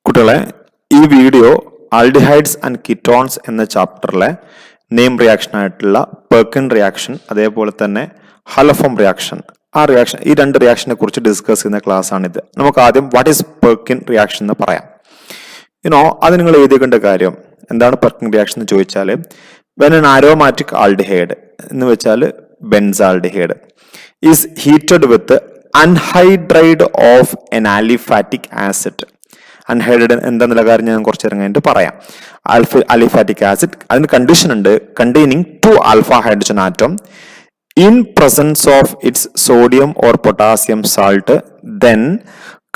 കുട്ടികളെ ഈ video aldehydes and ketones എന്ന ചാപ്റ്ററിലെ നെയിം റിയാക്ഷൻ ആയിട്ടുള്ള പെർക്കിൻ റിയാക്ഷൻ അതേപോലെ തന്നെ ഹലഫോം റിയാക്ഷൻ ഈ രണ്ട് റിയാക്ഷനെ കുറിച്ച് ഡിസ്കസ് ചെയ്യുന്ന ക്ലാസ് ആണിത്. നമുക്ക് ആദ്യം വാട്ട് ഈസ് പെർക്കിൻ റിയാക്ഷൻ എന്ന് പറയാം. അത് നിങ്ങൾ എഴുതിയേണ്ട കാര്യം എന്താണ് പെർക്കിൻ റിയാക്ഷൻ എന്ന് ചോദിച്ചാൽ വെൻ an aromatic aldehyde എന്ന് വെച്ചാൽ benzaldehyde is heated with anhydride of an aliphatic acid. Anhydride എന്താന്നുള്ള കാര്യം ഞാൻ കുറച്ച് ഇറങ്ങിയിട്ട് പറയാം. അലിഫാറ്റിക് ആസിഡ് അതിന് കണ്ടീഷൻ ഉണ്ട്, containing 2 alpha hydrogen atom in presence of its sodium or potassium salt, then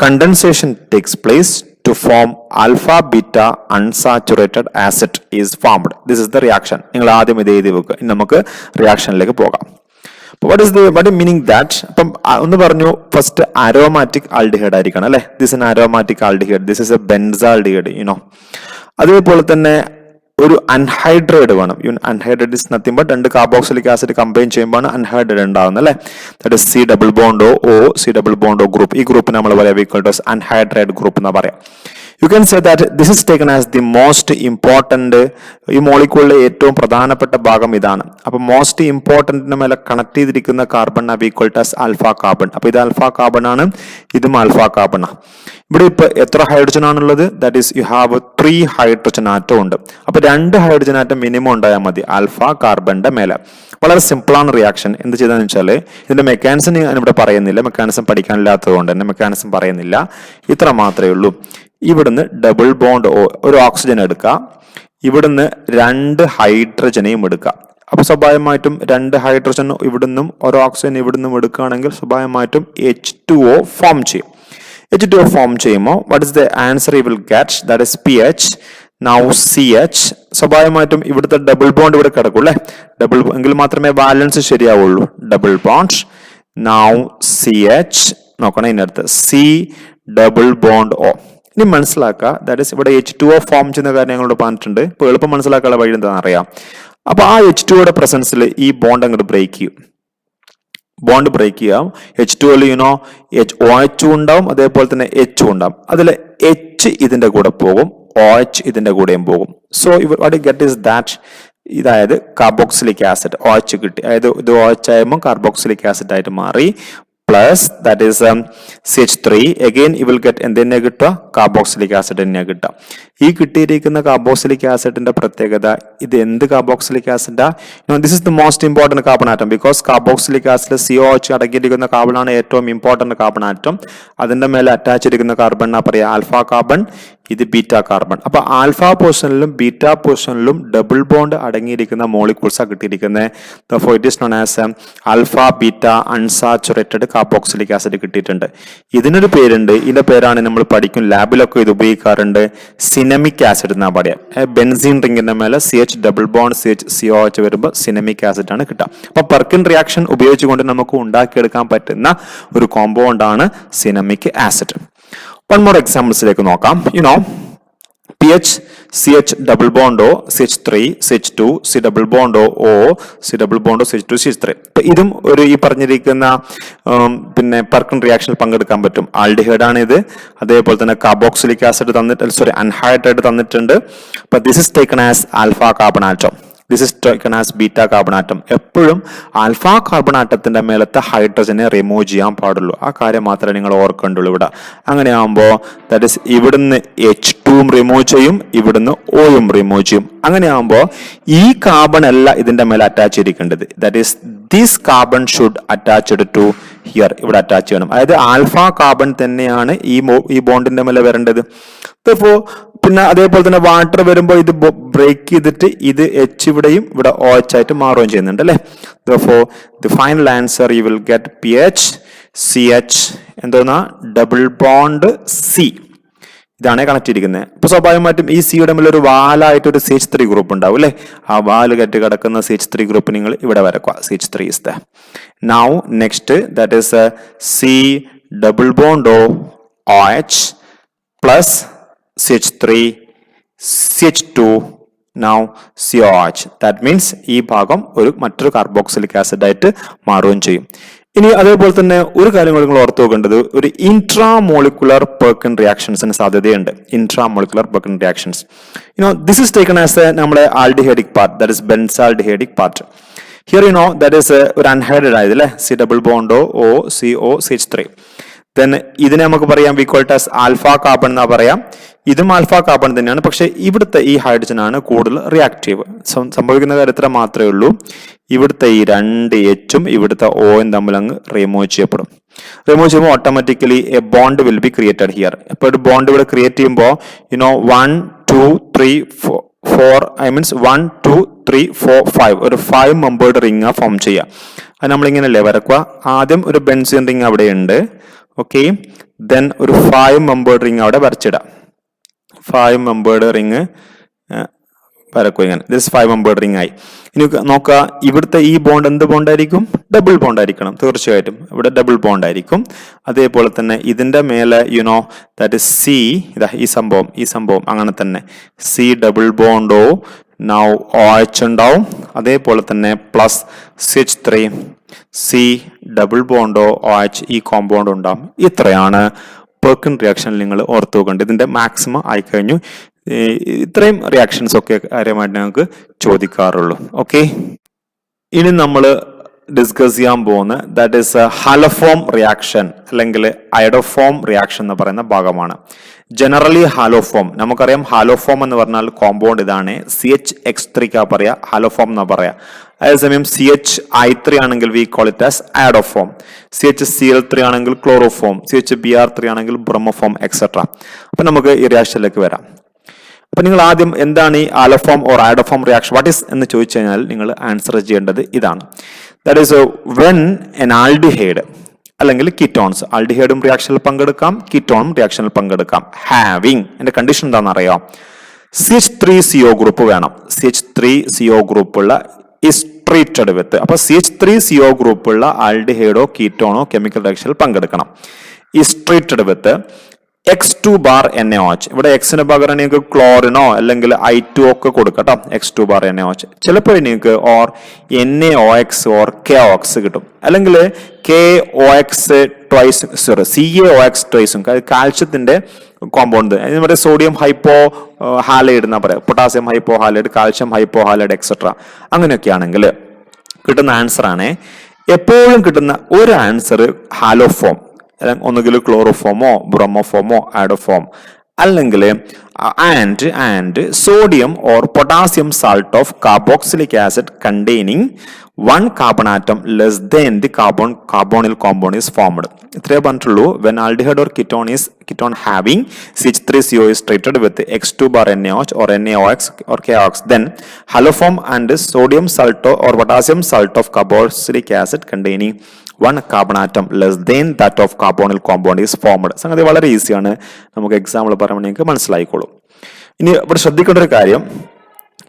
condensation takes place to form alpha beta unsaturated acid is formed. This is the reaction. നിങ്ങൾ ആദ്യം ഇത് എഴുതി വെക്കുക. ഇനി നമുക്ക് റിയാക്ഷനിലേക്ക് പോകാം. what is meaning that? അപ്പം ഒന്ന് പറഞ്ഞു ഫസ്റ്റ് അരോമാറ്റിക് ആൽഡിഹൈഡ് ആയിരിക്കണം അല്ലെ. This in aromatic aldehyde, this is A benzaldehyde. അതേപോലെ തന്നെ ഒരു അൺഹൈഡ്രേറ്റ് വേണം. അൺഹൈഡ്രേറ്റ് ഇസ് നത്തിങ് ബട്ട് രണ്ട് കാർബോക്സിലിക് ആസിഡ് കമ്പൈൻ ചെയ്യുമ്പോൾ അൺഹൈഡ്രേറ്റ് ഉണ്ടാകുന്നത് അല്ലെ. That is C double bond O group. ഈ ഗ്രൂപ്പ് നമ്മൾ പറയാം ഈക്വൽ ടു അൺഹൈഡ്രേറ്റ് ഗ്രൂപ്പ് എന്ന് പറയാം. You can say that this is taken as the most important. ഈ മോളിക്യൂളിലെ ഏറ്റവും പ്രധാനപ്പെട്ട ഭാഗം ഇതാണ്. അപ്പൊ മോസ്റ്റ് ഇമ്പോർട്ടന്റിന് മേലെ കണക്ട് ചെയ്തിരിക്കുന്ന carbon equal to alpha carbon. അപ്പൊ ഇത് ആൽഫ കാർബൺ ആണ്, ഇതും ആൽഫ കാർബൺ ആണ്. ഇവിടെ ഇപ്പൊ എത്ര ഹൈഡ്രജൻ ആണുള്ളത്? That is you have 3 hydrogen atom ഉണ്ട്. അപ്പൊ 2 ഹൈഡ്രജൻ ആറ്റം മിനിമം ഉണ്ടായാൽ മതി ആൽഫ കാർബണിന്റെ മേലെ. വളരെ സിമ്പിളാണ് റിയാക്ഷൻ. എന്ത് ചെയ്താന്ന് വെച്ചാൽ ഇതിന്റെ മെക്കാനിസം ഞാൻ ഇവിടെ പറയുന്നില്ല, മെക്കാനിസം പഠിക്കാനില്ലാത്തത് കൊണ്ട് തന്നെ മെക്കാനിസം പറയുന്നില്ല. ഇത്ര മാത്രമേ ഉള്ളൂ. ഇവിടുന്ന് ഡബിൾ ബോണ്ട് ഒരു ഓക്സിജൻ എടുക്കുക, ഇവിടുന്ന് 2 ഹൈഡ്രജനെയും എടുക്കുക. അപ്പൊ സ്വാഭാവികമായിട്ടും 2 ഹൈഡ്രജൻ ഇവിടുന്നും ഒരു ഓക്സിജൻ ഇവിടുന്നും എടുക്കുകയാണെങ്കിൽ സ്വാഭാവികമായിട്ടും H2O ഫോം ചെയ്യും. H2O ഫോം ചെയ്യുമ്പോൾ what is the answer you will get? That is PH. Now CH. സ്വാഭാവികമായിട്ടും ഇവിടുത്തെ ഡബിൾ ബോണ്ട് ഇവിടെ കിടക്കും അല്ലെ. ഡബിൾ എങ്കിൽ മാത്രമേ ബാലൻസ് ശരിയാവുള്ളൂ. Double bond. Now CH. നോക്കണം ഇതിനടുത്ത് C ഡബിൾ ബോണ്ട് O. ഇനി മനസ്സിലാക്കുക, ദാറ്റ് ഇസ് ഇവിടെ H2O ഫോം ചെയ്യുന്ന കാര്യം ഞങ്ങളോട് പറഞ്ഞിട്ടുണ്ട്. ഇപ്പൊ എളുപ്പം മനസ്സിലാക്കാനുള്ള വഴി എന്താണെന്ന് അറിയാം. അപ്പൊ ആ H2O പ്രസൻസിൽ ഈ ബോണ്ട് അങ്ങോട്ട് ബ്രേക്ക് ചെയ്യും. ബോണ്ട് ബ്രേക്ക് ചെയ്യാം. H2O OH ഉണ്ടാവും, അതേപോലെ തന്നെ H ഉണ്ടാവും. അതിൽ H ഇതിന്റെ കൂടെ പോകും, OH ഇതിന്റെ കൂടെയും പോകും. So what get is that, ഇതായത് കാർബോക്സിലിക് ആസിഡ് OH കിട്ടി. അതായത് ഇത് OH ആകുമ്പോൾ കാർബോക്സിലിക് ആസിഡ് ആയിട്ട് മാറി. Plus that is CH3. Again you will get എന്തിനെ കിട്ടുക? കാർബോക്സിലിക് ആസിഡ് തന്നെ കിട്ടുക. ഈ കിട്ടിയിരിക്കുന്ന കാർബോക്സിലിക് ആസിഡിന്റെ പ്രത്യേകത, ഇത് എന്ത് കാർബോക്സിലിക് ആസിഡാ? This is the most important carbon atom because carboxylic acid COH അടങ്ങിയിരിക്കുന്ന കാർബണാണ് ഏറ്റവും ഇമ്പോർട്ടന്റ് കാർബൺ ആറ്റം. അതിന്റെ മേലെ അറ്റാച്ച് ചെയ്തിരിക്കുന്ന കാർബൺ പറയാ ആൽഫ കാർബൺ, ഇത് ബീറ്റ കാർബൺ. അപ്പൊ ആൽഫ പോർഷനിലും ബീറ്റ പോർഷനിലും ഡബിൾ ബോണ്ട് അടങ്ങിയിരിക്കുന്ന മോളിക്യൂൾസാ കിട്ടിയിരിക്കുന്നത്. It is known as alpha beta unsaturated carboxylic acid കിട്ടിയിട്ടുണ്ട്. ഇതിനൊരു പേരുണ്ട്, ഇതിന്റെ പേരാണ് നമ്മൾ പഠിക്കും, ലാബിലൊക്കെ ഇത് ഉപയോഗിക്കാറുണ്ട്. സിനമിക് ആസിഡ് എന്നാ പറയാ. ബെൻസീൻ റിംഗിന്റെ മേലെ CH ഡബിൾ ബോണ്ട് COH വരുമ്പോൾ സിനമിക് ആസിഡ് ആണ് കിട്ടുക. അപ്പൊ പെർക്കിൻ റിയാക്ഷൻ ഉപയോഗിച്ചുകൊണ്ട് നമുക്ക് ഉണ്ടാക്കിയെടുക്കാൻ പറ്റുന്ന ഒരു കോമ്പൗണ്ട് ആണ് സിനമിക് ആസിഡ്. വൺ മോർ എക്സാമ്പിൾസിലേക്ക് നോക്കാം. PH CH double bond O CH3 CH2 C double bond O C double bond CH2 CH3. ഇതും ഒരു ഈ പറഞ്ഞിരിക്കുന്ന പിന്നെ പെർക്കിൻ റിയാക്ഷനിൽ പങ്കെടുക്കാൻ പറ്റും. ആൽഡിഹൈഡ് ആണ് ഇത്. അതേപോലെ തന്നെ കാർബോക്സിലിക് ആസിഡ് തന്നിട്ട് അൺഹൈഡ്രേറ്റ് തന്നിട്ടുണ്ട്. This is taken as alpha carbon atom. This is taken as beta carbon atom. എപ്പോഴും ആൽഫ കാർബൺ ആറ്റത്തിന്റെ മേലത്തെ ഹൈഡ്രജനെ റിമൂവ് ചെയ്യാൻ പാടുള്ളൂ. ആ കാര്യം മാത്രമേ നിങ്ങൾ ഓർക്കേണ്ടുള്ളൂ ഇവിടെ. അങ്ങനെയാകുമ്പോൾ ദാറ്റ് ഇസ് ഇവിടുന്ന് H2 റിമൂവ് ചെയ്യും, ഇവിടുന്ന് Oയും റിമൂവ് ചെയ്യും. അങ്ങനെയാകുമ്പോൾ ഈ കാർബൺ അല്ല ഇതിന്റെ മേലെ അറ്റാച്ച് ചെയ്തിരിക്കേണ്ടത്. That is this carbon should attached to here. ഇവിടെ അറ്റാച്ച് ചെയ്യണം. അതായത് ആൽഫ കാർബൺ തന്നെയാണ് ഈ ബോണ്ടിന്റെ മേലെ വരേണ്ടത്. പിന്നെ അതേപോലെ തന്നെ വാട്ടർ വരുമ്പോൾ ഇത് ബ്രേക്ക് ചെയ്തിട്ട് ഇത് H ഇവിടെയും ഇവിടെ OH ആയിട്ട് മാറുകയും ചെയ്യുന്നുണ്ട് അല്ലെ. The final answer you will get PH CH എന്തോന്നാ ഡബിൾ ബോണ്ട് C. ഇതാണ് കണക്ട് ചെയ്തിരിക്കുന്നത്. അപ്പൊ സ്വാഭാവികമായിട്ടും ഈ സിയുടെ മേലെ ഒരു വാലായിട്ട് ഒരു CH3 ഗ്രൂപ്പ് ഉണ്ടാവും അല്ലെ. ആ വാല് കെട്ടി കിടക്കുന്ന CH3 ഗ്രൂപ്പ് നിങ്ങൾ ഇവിടെ വരക്കുക. CH3 is there. Now next that is C double bond OH plus CH3 CH2 now COH. That means ഈ ഭാഗം ഒരു മറ്റൊരു കാർബോക്സിലിക് ആസിഡ് ആയിട്ട് മാറുകയും ചെയ്യും. ഇനി അതേപോലെ തന്നെ ഒരു കാര്യം കൂടി നിങ്ങൾ ഓർത്ത് വെക്കേണ്ടത്, ഒരു ഇൻട്രാമോളിക്കുലർ പെർക്കിൻ റിയാക്ഷൻസിന് സാധ്യതയുണ്ട്. Intramolecular Perkin reactions this is taken as നമ്മുടെ aldehydic part, that is benzaldehydic part. Here that is ഒരു അൺഹൈഡഡ് ആയത് അല്ലേ, C double bond O O C O CH3. Then ഇതിനെ നമുക്ക് പറയാം we call it as alpha carbon എന്നാ പറയാം. ഇതും ആൽഫ കാർബൺ തന്നെയാണ്, പക്ഷെ ഇവിടുത്തെ ഈ ഹൈഡ്രജൻ ആണ് കൂടുതൽ റിയാക്റ്റീവ്. സംഭവിക്കുന്ന കാര്യത്തിൽ മാത്രമേ ഉള്ളൂ, ഇവിടുത്തെ ഈ 2 Hഉം ഇവിടുത്തെ Oയും തമ്മിൽ അങ്ങ് റിമൂവ് ചെയ്യപ്പെടും. റിമൂവ് ചെയ്യുമ്പോൾ automatically A bond will be created here. ഇപ്പൊ ഒരു ബോണ്ട് ഇവിടെ ക്രിയേറ്റ് ചെയ്യുമ്പോൾ 1 2 3 4 ഐ മീൻസ് 1 2 3 4 5 ഒരു 5 മെമ്പേർഡ് റിംഗ് ഫോം ചെയ്യുക. അത് നമ്മളിങ്ങനെയല്ലേ വരക്കുക. ആദ്യം ഒരു ബെൻസീൻ റിംഗ് അവിടെ ഉണ്ട്, ഓക്കെ. ദെൻ ഒരു 5 മെമ്പേർഡ് റിംഗ് അവിടെ വരച്ചിടാം. 5 മെമ്പേർഡ് റിംഗ് വരക്കുക ഇങ്ങനെ. ദിസ് 5 മെമ്പേർഡ് റിംഗ് ആയി. ഇനി നോക്കുക, ഇവിടുത്തെ ഈ ബോണ്ട് എന്ത് ബോണ്ടായിരിക്കും? ഡബിൾ ബോണ്ട് ആയിരിക്കണം തീർച്ചയായിട്ടും. ഇവിടെ ഡബിൾ ബോണ്ട് ആയിരിക്കും. അതേപോലെ തന്നെ ഇതിന്റെ മേലെ ദാറ്റ് ഇസ് സി, ഇതാ ഈ സംഭവം അങ്ങനെ തന്നെ C double bond O now OH ഉണ്ടാവും. അതേപോലെ തന്നെ plus CH3 C double bond O OH ഈ കോമ്പൗണ്ട് ഉണ്ടാവും. ഇത്രയാണ് പെർക്കിൻ റിയാക്ഷനിൽ നിങ്ങൾ ഓർത്തു വെക്കേണ്ടത്. ഇതിന്റെ മാക്സിമം ആയിക്കഴിഞ്ഞു. ഇത്രയും റിയാക്ഷൻസ് ഒക്കെ കാര്യമായിട്ട് ഞങ്ങൾക്ക് ചോദിക്കാറുള്ളൂ. ഓക്കെ, ഇനി നമ്മൾ ഡിസ്കസ് ചെയ്യാൻ പോകുന്ന ദാറ്റ് ഈസ് ഹാലോഫോം റിയാക്ഷൻ അല്ലെങ്കിൽ അയഡോഫോം റിയാക്ഷൻ എന്ന് പറയുന്ന ഭാഗമാണ്. ജനറലി ഹാലോഫോം നമുക്കറിയാം. ഹാലോഫോം എന്ന് പറഞ്ഞാൽ കോമ്പൗണ്ട് ഇതാണ്. CHX3 പറയാ ഹാലോഫോം എന്നാ പറയാ. അതേസമയം CHI3 ആണെങ്കിൽ V call it as iodoform. CHCl3 ആണെങ്കിൽ ക്ലോറോഫോം. CHBr3 ആണെങ്കിൽ ബ്രഹ്മഫോം എക്സെട്ര. അപ്പൊ നമുക്ക് ഈ റിയാക്ഷനിലേക്ക് വരാം. അപ്പൊ നിങ്ങൾ ആദ്യം എന്താണ് ഈ haloform or iodoform reaction what is എന്ന് ചോദിച്ചു കഴിഞ്ഞാൽ നിങ്ങൾ ആൻസർ ചെയ്യേണ്ടത് ഇതാണ്. That is when an aldehyde അല്ലെങ്കിൽ കീറ്റോൺസ്, ആൽഡിഹൈഡും റിയാക്ഷനിൽ പങ്കെടുക്കാം, കീറ്റോണും റിയാക്ഷനിൽ പങ്കെടുക്കാം. ഹാവിങ്, എന്റെ കണ്ടീഷൻ എന്താണെന്ന് അറിയാം, CH3CO ഗ്രൂപ്പ് വേണം. CH3CO ഗ്രൂപ്പുള്ള is treated with. അപ്പൊ CH3CO ഗ്രൂപ്പുള്ള ആൽഡിഹൈഡോ കീറ്റോണോ കെമിക്കൽ റിയാക്ഷനിൽ പങ്കെടുക്കണം. is treated with X2 bar NaOH. ഇവിടെ എക്സിന് പകരം നിങ്ങൾക്ക് ക്ലോറിനോ അല്ലെങ്കിൽ I2 ഒക്കെ കൊടുക്കട്ടോ. X2 bar NaOH. ചിലപ്പോൾ നിങ്ങൾക്ക് ഓർ NaOX ഓർ KOX കിട്ടും, അല്ലെങ്കിൽ KOX ട്വൈസ് CaOX ട്വൈസും. കാൽഷ്യത്തിന്റെ കോമ്പൗണ്ട് നമ്മുടെ സോഡിയം ഹൈപ്പോ ഹാലൈഡ് എന്നാ പറയാം, potassium hypo halide, calcium hypo halide etcetera. അങ്ങനെയൊക്കെ ആണെങ്കിൽ കിട്ടുന്ന ആൻസർ ആണ്. എപ്പോഴും കിട്ടുന്ന ഒരു ആൻസർ ഹാലോഫോം, ഒന്നുകിൽ ക്ലോറോഫോമോ ബ്രോമോഫോമോ അയഡോഫോം, അല്ലെങ്കിൽ and sodium or potassium salt of carboxylic acid containing 1 carbon atom less than the carbonyl compound is formed. ഇത്രയേ പറഞ്ഞിട്ടുള്ളൂ. When aldehyde or ketone having CH3CO is treated with X2 bar NaOH or NaOX or KOX, then haloform and sodium salt or potassium salt of carboxylic acid containing 1 carbon atom less than that of carbonyl compound is formed. സംഗതി വളരെ ഈസിയാണ്. നമുക്ക് example പറയുമ്പോൾ നിങ്ങൾക്ക് മനസ്സിലായിക്കോളും. ഇനി ഇവിടെ ശ്രദ്ധിക്കേണ്ട ഒരു കാര്യം,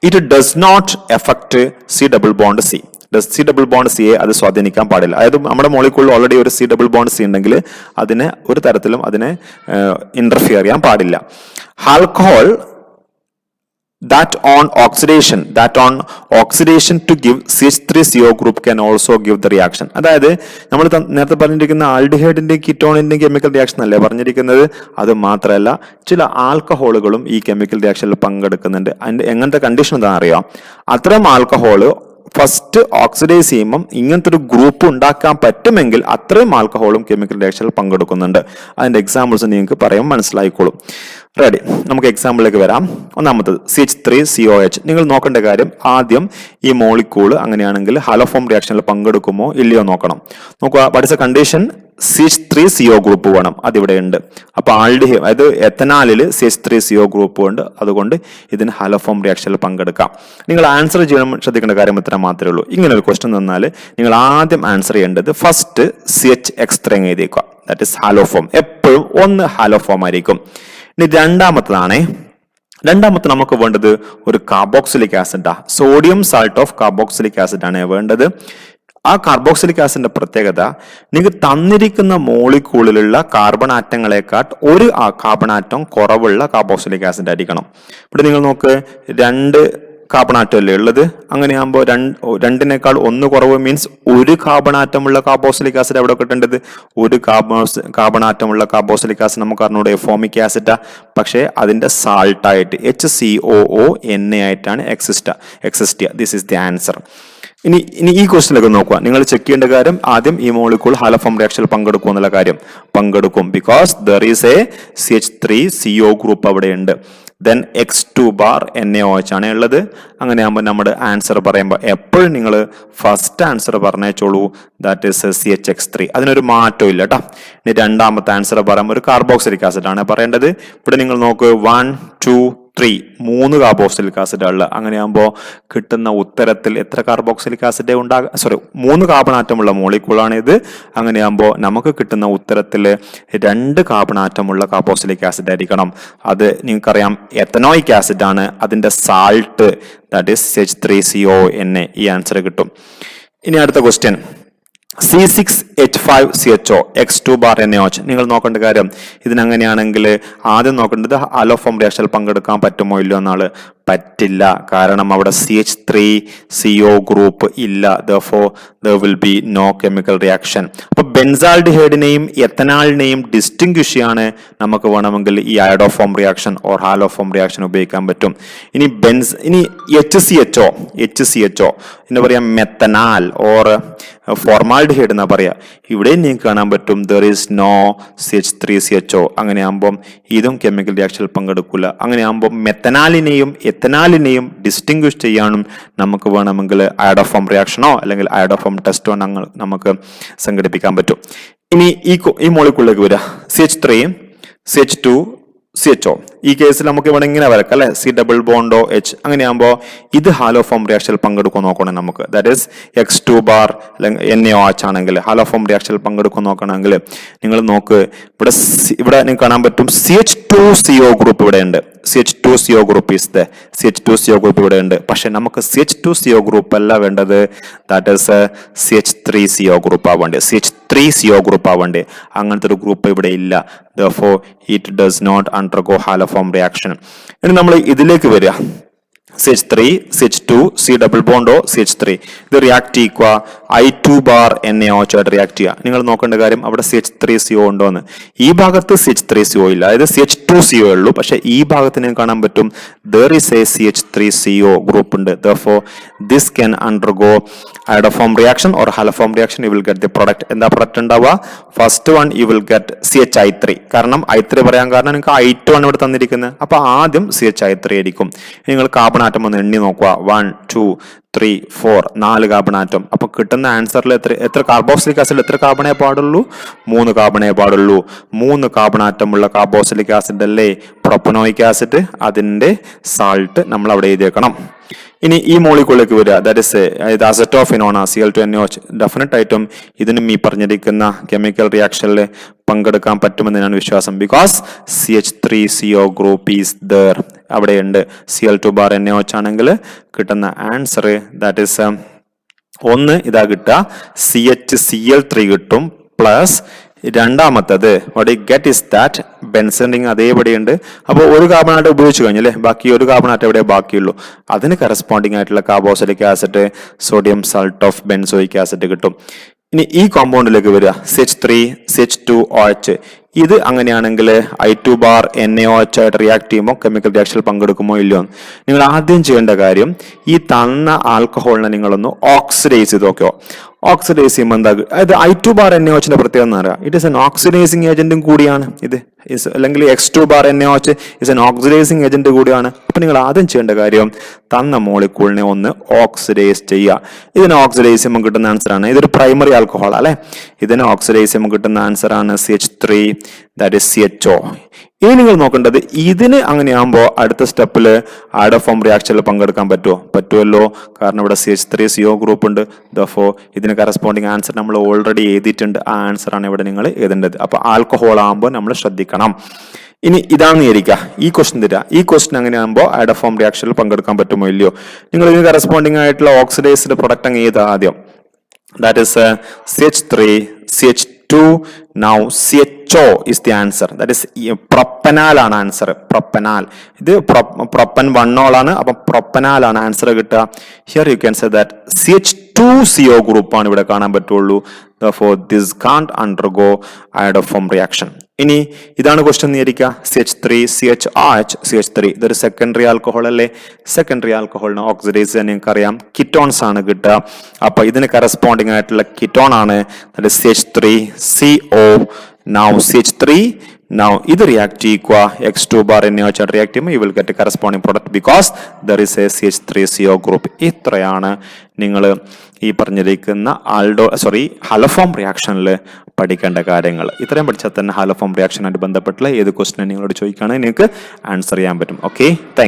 it does not affect C double bond C. C double bond സിയെ അത് സ്വാധീനിക്കാൻ പാടില്ല. അതായത് നമ്മുടെ മോളിക്കൂളിൽ ഓൾറെഡി ഒരു C ഡബിൾ ബോണ്ട് സി ഉണ്ടെങ്കിൽ അതിനെ ഒരു തരത്തിലും അതിനെ ഇന്റർഫിയർ ചെയ്യാൻ പാടില്ല. Alcohol that on oxidation to give CH3CO group can also give the reaction. അതായത് നമ്മൾ നേരത്തെ പറഞ്ഞിരിക്കുന്ന ആൽഡിഹൈഡിന്റെ കീറ്റോണിന്റെ കെമിക്കൽ റിയാക്ഷൻ അല്ലേ പറഞ്ഞിരിക്കുന്നത്. അത് മാത്രമല്ല ചില ആൽക്കഹോളുകളും ഈ കെമിക്കൽ റിയാക്ഷനിൽ പങ്കെടുക്കുന്നുണ്ട്. അതിന്റെ എങ്ങനത്തെ കണ്ടീഷൻ എന്താണെന്ന് അറിയാം. അത്തരം ആൽക്കഹോള് ഫസ്റ്റ് ഓക്സിഡൈസ് ചെയ്യുമ്പം ഇങ്ങനത്തെ ഒരു ഗ്രൂപ്പ് ഉണ്ടാക്കാൻ പറ്റുമെങ്കിൽ അത്രയും ആൽക്കഹോളും കെമിക്കൽ റിയാക്ഷനിൽ പങ്കെടുക്കുന്നുണ്ട്. അതിന്റെ എക്സാമ്പിൾസ് നിങ്ങൾക്ക് പറയുമ്പോൾ മനസ്സിലായിക്കോളും. റെഡി, നമുക്ക് എക്സാമ്പിളിലേക്ക് വരാം. ഒന്നാമത്തത് CH3COH. നിങ്ങൾ നോക്കേണ്ട കാര്യം, ആദ്യം ഈ മോളിക്കൂള് അങ്ങനെയാണെങ്കിൽ ഹാലോഫോം റിയാക്ഷനിൽ പങ്കെടുക്കുമോ ഇല്ലയോ നോക്കണം. നോക്കുക, what is A condition? CH3CO group വേണം, അതിവിടെ ഉണ്ട്. അപ്പൊ ആൽഡിഹൈഡ് അതായത് എത്തനാലിൽ CH3CO ഗ്രൂപ്പ് ഉണ്ട്, അതുകൊണ്ട് ഇതിന് ഹാലോഫോം റിയാക്ഷനിൽ പങ്കെടുക്കാം. നിങ്ങൾ ആൻസർ ചെയ്യണം, ശ്രദ്ധിക്കേണ്ട കാര്യം ഇത്ര മാത്രമേ ഉള്ളൂ. ഇങ്ങനെ ഒരു ക്വസ്റ്റ്യൻ തന്നാൽ നിങ്ങൾ ആദ്യം ആൻസർ ചെയ്യേണ്ടത് ഫസ്റ്റ് CHX3 എഴുതിയേക്കുക, ദാറ്റ് ഇസ് ഹാലോഫോം. എപ്പോഴും ഒന്ന് ഹാലോഫോം ആയിരിക്കും. ഇനി രണ്ടാമത്തെ നമുക്ക് വേണ്ടത് ഒരു കാർബോക്സിലിക് ആസിഡാ, sodium salt of carboxylic acid ആണ് വേണ്ടത്. ആ കാർബോക്സിലിക് ആസിഡിന്റെ പ്രത്യേകത, നിങ്ങൾക്ക് തന്നിരിക്കുന്ന മോളിക്കൂളിലുള്ള കാർബൺ ആറ്റങ്ങളെക്കാൾ ഒരു കാർബൺ ആറ്റം കുറവുള്ള കാർബോക്സിലിക് ആസിഡ് ആയിരിക്കണം. ഇവിടെ നിങ്ങൾ നോക്ക്, 2 കാർബണാറ്റം അല്ലേ ഉള്ളത്. അങ്ങനെയാകുമ്പോൾ രണ്ടിനേക്കാൾ ഒന്ന് കുറവ് മീൻസ് ഒരു കാർബണാറ്റമുള്ള കാർബോക്സിലിക് ആസിഡ് എവിടെ കിട്ടേണ്ടത്? ഒരു കാർബണാറ്റമുള്ള കാർബോക്സിലിക് ആസിഡ് നമുക്ക് അറിഞ്ഞൂടെ ഫോമിക് ആസിഡാ, പക്ഷേ അതിന്റെ സാൾട്ടായിട്ട് HCOONA ആയിട്ടാണ് exist. This is the answer. ഇനി ഈ ക്വസ്റ്റിനൊക്കെ നോക്കുക. നിങ്ങൾ ചെക്ക് ചെയ്യേണ്ട കാര്യം ആദ്യം ഈ മോളിക്കൂൾ ഹാലോഫോം റിയാക്ഷനിൽ പങ്കെടുക്കും എന്നുള്ള കാര്യം. പങ്കെടുക്കും because there is A CH3CO group അവിടെ ഉണ്ട്. ദെൻ X2 ബാർ NaOH ആണ് ഉള്ളത്. അങ്ങനെയാകുമ്പോൾ നമ്മുടെ ആൻസർ പറയുമ്പോൾ എപ്പോഴും നിങ്ങൾ ഫസ്റ്റ് ആൻസർ പറഞ്ഞേച്ചോളൂ, ദാറ്റ് ഈസ് CHX3. അതിനൊരു മാറ്റവും ഇല്ല കേട്ടോ. ഇനി രണ്ടാമത്തെ ആൻസർ പറയുമ്പോൾ ഒരു കാർബോക്സിലിക് ആസിഡ് ആണ് പറയേണ്ടത്. ഇവിടെ നിങ്ങൾ നോക്ക് 1, 2, 3 3 കാർബോക്സിലിക് ആസിഡ് ഉള്ള. അങ്ങനെയാകുമ്പോൾ കിട്ടുന്ന ഉത്തരത്തിൽ എത്ര കാർബോക്സിലിക് ആസിഡ് ഉണ്ടാകുക? 3 കാർബണാറ്റമുള്ള മോളിക്കൂളാണ് ഇത്. അങ്ങനെയാകുമ്പോൾ നമുക്ക് കിട്ടുന്ന ഉത്തരത്തിൽ 2 കാർബണാറ്റമുള്ള കാർബോക്സിലിക് ആസിഡ് ആയിരിക്കണം. അത് നിങ്ങൾക്കറിയാം എത്തനോയിക് ആസിഡ് ആണ്. അതിന്റെ സാൾട്ട് ദാറ്റ് ഈസ് CH3CONA. ഈ ആൻസർ കിട്ടും. ഇനി അടുത്ത question C6H5CHO X2 bar NaOH. നിങ്ങൾ നോക്കേണ്ട കാര്യം ഇതിനങ്ങനെയാണെങ്കിൽ ആദ്യം നോക്കേണ്ടത് ഹാലോഫോം റിയാക്ഷനിൽ പങ്കെടുക്കാൻ പറ്റുമോ ഇല്ലയോ എന്നാണ്. പറ്റില്ല, കാരണം അവിടെ CH3CO ഗ്രൂപ്പ് ഇല്ല. therefore there will be no chemical reaction. അപ്പൊ ബെൻസാൾഡിഹൈഡിനെയും എത്തനാളിനെയും ഡിസ്റ്റിങ്ക്വിഷ് ചെയ്യാൻ നമുക്ക് വേണമെങ്കിൽ ഈ iodoform reaction or haloform reaction ഉപയോഗിക്കാൻ പറ്റും. ഇനി HCHO എന്ന് പറയാം മെത്തനാൽ ഓർ ഫോർമാൽഡിഹൈഡ് എന്നാ പറയാ. ഇവിടെ നിങ്ങൾക്ക് കാണാൻ പറ്റും there is no CH3CHO. അങ്ങനെയാകുമ്പോൾ ഇതും കെമിക്കൽ റിയാക്ഷനിൽ പങ്കെടുക്കില്ല. അങ്ങനെയാകുമ്പോൾ മെത്തനാലിനെയും എത്തനാലിനെയും ഡിസ്റ്റിങ്ക്വിഷ് ചെയ്യാനും നമുക്ക് വേണമെങ്കിൽ അയഡോഫോം റിയാക്ഷനോ അല്ലെങ്കിൽ അയഡോഫോം ടെസ്റ്റോ നമുക്ക് സംഘടിപ്പിക്കാൻ പറ്റും. ഇനി ഈ മോളിക്കൂളിലേക്ക് വരിക. CH3 CH2 CHO. ഈ കേസിൽ നമുക്ക് ഇവിടെ ഇങ്ങനെ വരക്കാം അല്ലെ, C ഡബിൾ ബോണ്ടോ H. അങ്ങനെയാകുമ്പോൾ ഇത് ഹാലോഫോം റിയാക്ഷനിൽ പങ്കെടുക്കാൻ നോക്കണം നമുക്ക്. That is X2 bar NaOH ആണെങ്കിൽ ഹാലോഫോം റിയാക്ഷനിൽ പങ്കെടുക്കാൻ നോക്കണമെങ്കിൽ നിങ്ങൾ നോക്ക്. ഇവിടെ നിങ്ങൾക്ക് കാണാൻ പറ്റും CH2CO ഗ്രൂപ്പ് ഇവിടെ ഉണ്ട്. CH2CO group is the CH2CO group ഇവിടെ ഉണ്ട്. പക്ഷെ നമുക്ക് CH2CO ഗ്രൂപ്പ് അല്ല വേണ്ടത്, ദാറ്റ് ഈസ് CH3CO ഗ്രൂപ്പ് ആവേണ്ടത്. CH3CO ഗ്രൂപ്പ് ആവേണ്ടത്. അങ്ങനത്തെ ഒരു ഗ്രൂപ്പ് ഇവിടെ ഇല്ല. therefore it does not undergo halofome reaction. ഇനി നമ്മൾ ഇതിലേക്ക് വരിക. CH3 CH2 C double ബോണ്ടോ CH3 ഇത് റിയാക്ട് ചെയ്യുക I2 ബാർ NaOH ആയിട്ട് റിയാക്ട് ചെയ്യുക. നിങ്ങൾ നോക്കേണ്ട കാര്യം അവിടെ CH3CO ഉണ്ടോന്ന്. ഈ ഭാഗത്ത് CH3CO ഇല്ല, അതായത് CH2CO ഉള്ളൂ. പക്ഷെ ഈ ഭാഗത്ത് നിങ്ങൾക്ക് കാണാൻ പറ്റും there is a CH3CO group ഉണ്ട്. therefore this can undergo iodoform reaction or haloform reaction. you will get the product. എന്താ പ്രൊഡക്റ്റ് ഉണ്ടാവുക? First one you will get CHI3. കാരണം I3 പറയാൻ കാരണം നിങ്ങൾക്ക് I2 ആണ് ഇവിടെ തന്നിരിക്കുന്നത്. അപ്പൊ ആദ്യം CHI3 ആയിരിക്കും. നിങ്ങൾ കാർബൺ ആറ്റം ഒന്ന് എണ്ണി നോക്കുക. 1, 2, 3, 4 4 കാർബൺ ആറ്റം. അപ്പൊ കിട്ടുന്ന ആൻസറിൽ എത്ര കാർബോക്സിലിക് ആസിഡ് എത്ര കാർബണേ പാടുള്ളൂ? 3 കാർബണേ പാടുള്ളൂ. 3 കാർബൺ ആറ്റമുള്ള കാർബോക്സിലിക് ആസിഡ് അല്ലേ പ്രൊപ്പനോയിക് ആസിഡ്. അതിന്റെ സാൾട്ട് നമ്മൾ അവിടെ എഴുതിയേക്കണം. ഇനി ഈ മോളിക്കൂളിലേക്ക് വരിക. That is അസറ്റോഫിനോണ Cl2NaOH. ഡെഫിനറ്റ് ആയിട്ടും ഇതിനും ഈ പറഞ്ഞിരിക്കുന്ന കെമിക്കൽ റിയാക്ഷനിൽ പങ്കെടുക്കാൻ പറ്റുമെന്ന് ഞാൻ വിശ്വാസം. Because CH3CO group is there അവിടെയുണ്ട്. Cl2 ബാർ NaOH ആണെങ്കിൽ കിട്ടുന്ന ആൻസർ ദാറ്റ് ഇസ് ഒന്ന് ഇതാ കിട്ടുക CHCl3 കിട്ടും പ്ലസ് രണ്ടാമത്തത് what you get is that Benson ring അതേപടി ഉണ്ട്. അപ്പോൾ ഒരു കാർബണാറ്റം ഉപയോഗിച്ച് കഴിഞ്ഞു അല്ലേ, ബാക്കി ഒരു കാർബണാറ്റം എവിടെ ബാക്കിയുള്ളൂ. അതിന് കറസ്പോണ്ടിങ് ആയിട്ടുള്ള carboxylic acid sodium സൾട്ട് of benzoic acid കിട്ടും. ഇനി ഈ കോമ്പൗണ്ടിലേക്ക് വരിക. CH3 CH2OH. ഇത് അങ്ങനെയാണെങ്കിൽ I2 ബാർ NaOH ആയിട്ട് റിയാക്ട് ചെയ്യുമ്പോൾ കെമിക്കൽ റിയാക്ഷനിൽ പങ്കെടുക്കുമോ ഇല്ലയോ? നിങ്ങൾ ആദ്യം ചെയ്യേണ്ട കാര്യം ഈ തന്ന ആൽക്കഹോളിനെ നിങ്ങളൊന്ന് ഓക്സിഡൈസ് ചെയ്ത് നോക്കിയോ. ഓക്സിഡൈസ് ചെയ്യുമ്പോൾ എന്താ, അതായത് I2 ബാർ NaOHന്റെ പ്രത്യേകത എന്ന് പറയാം ഇറ്റ് ഇസ് എൻ ഓക്സിഡൈസിങ് ഏജന്റും കൂടിയാണ് ഇത്. അല്ലെങ്കിൽ X2 bar NaOH is an oxidising agent കൂടിയാണ്. അപ്പൊ നിങ്ങൾ ആദ്യം ചെയ്യേണ്ട കാര്യം തന്ന മോളിക്കൂളിനെ ഒന്ന് ഓക്സിഡൈസ് ചെയ്യുക. ഇതിനെ ഓക്സിഡൈസ് ചെയ്യുമ്പോൾ കിട്ടുന്ന ആൻസർ ആണ്, ഇതൊരു പ്രൈമറി ആൽക്കഹോൾ അല്ലെ, ഇതിനെ ഓക്സിഡൈസ് ചെയ്യുമ്പോൾ കിട്ടുന്ന ആൻസർ ആണ് CH3 ദാറ്റ് ഇസ് CHO. ഇനി നിങ്ങൾ നോക്കേണ്ടത് ഇതിന് അങ്ങനെയാകുമ്പോൾ അടുത്ത സ്റ്റെപ്പിൽ അയഡോഫോം റിയാക്ഷനിൽ പങ്കെടുക്കാൻ പറ്റുമല്ലോ, കാരണം ഇവിടെ CH3CO ഗ്രൂപ്പ് ഉണ്ട്. therefore ഇതിന് കറസ്പോണ്ടിങ് ആൻസർ നമ്മൾ ഓൾറെഡി എഴുതിയിട്ടുണ്ട്. ആ ആൻസർ ആണ് ഇവിടെ നിങ്ങൾ എഴുതേണ്ടത്. അപ്പൊ ആൽക്കഹോൾ ആകുമ്പോൾ നമ്മൾ ശ്രദ്ധിക്കണം. ഇനി ഇതാണെന്ന് വിചാരിക്കുക, ഈ ക്വസ്റ്റ്യൻ തരാം. ഈ ക്വസ്റ്റ്യൻ അങ്ങനെയാകുമ്പോൾ അയഡോഫോം റിയാക്ഷനിൽ പങ്കെടുക്കാൻ പറ്റുമോ ഇല്ലയോ? നിങ്ങൾ ഇതിന് കറസ്പോണ്ടിങ് ആയിട്ടുള്ള ഓക്സിഡൈസ്ഡ് പ്രൊഡക്റ്റ് അങ്ങ് ചെയ്ത ആദ്യം that is CH3 CH2 CH2. Now CHO is the answer. That is പ്രൊപ്പനാൽ ആണ് ആൻസർ. പ്രൊപ്പനാൽ. ഇത് പ്രൊപ്പൻ വണ്ണോളാണ്. അപ്പം പ്രൊപ്പനാൽ ആണ് ആൻസർ കിട്ടുക. Here you can say that CH2CO group ആണ് ഇവിടെ കാണാൻ പറ്റുള്ളൂ. Therefore, this can't undergo iodoform reaction. ഇനി ഇതാണ് ക്വസ്റ്റ്യൻ വിചാരിക്കുക. CH3, CHOH, CH3 ഇതൊരു സെക്കൻഡറി ആൽക്കഹോൾ അല്ലേ? സെക്കൻഡറി ആൽക്കഹോളിന് ഓക്സിഡൈസ് ചെയ്യാൻ നിങ്ങൾക്ക് അറിയാം, കിറ്റോൺസ് ആണ് കിട്ടുക. അപ്പൊ ഇതിന് കറസ്പോണ്ടിങ് ആയിട്ടുള്ള കിറ്റോൺ ആണ് CH3CO. Now CH3. Now ഇത് റിയാക്ട് ചെയ്യുക X2 bar എന്നിവ വെച്ചാൽ റിയാക്ട് ചെയ്യുമ്പോൾ you will get a corresponding product because there is a CH3CO group. ഇത്രയാണ് നിങ്ങൾ ഈ പറഞ്ഞിരിക്കുന്ന ഹലോഫോം റിയാക്ഷനിൽ പഠിക്കേണ്ട കാര്യങ്ങൾ. ഇത്രയും പഠിച്ചാൽ തന്നെ ഹലോഫോം റിയാക്ഷനായിട്ട് ബന്ധപ്പെട്ടുള്ള ഏത് ക്വസ്റ്റ്യൻ നിങ്ങളോട് ചോദിക്കുകയാണെങ്കിൽ നിങ്ങൾക്ക് ആൻസർ ചെയ്യാൻ പറ്റും. Okay, thank you.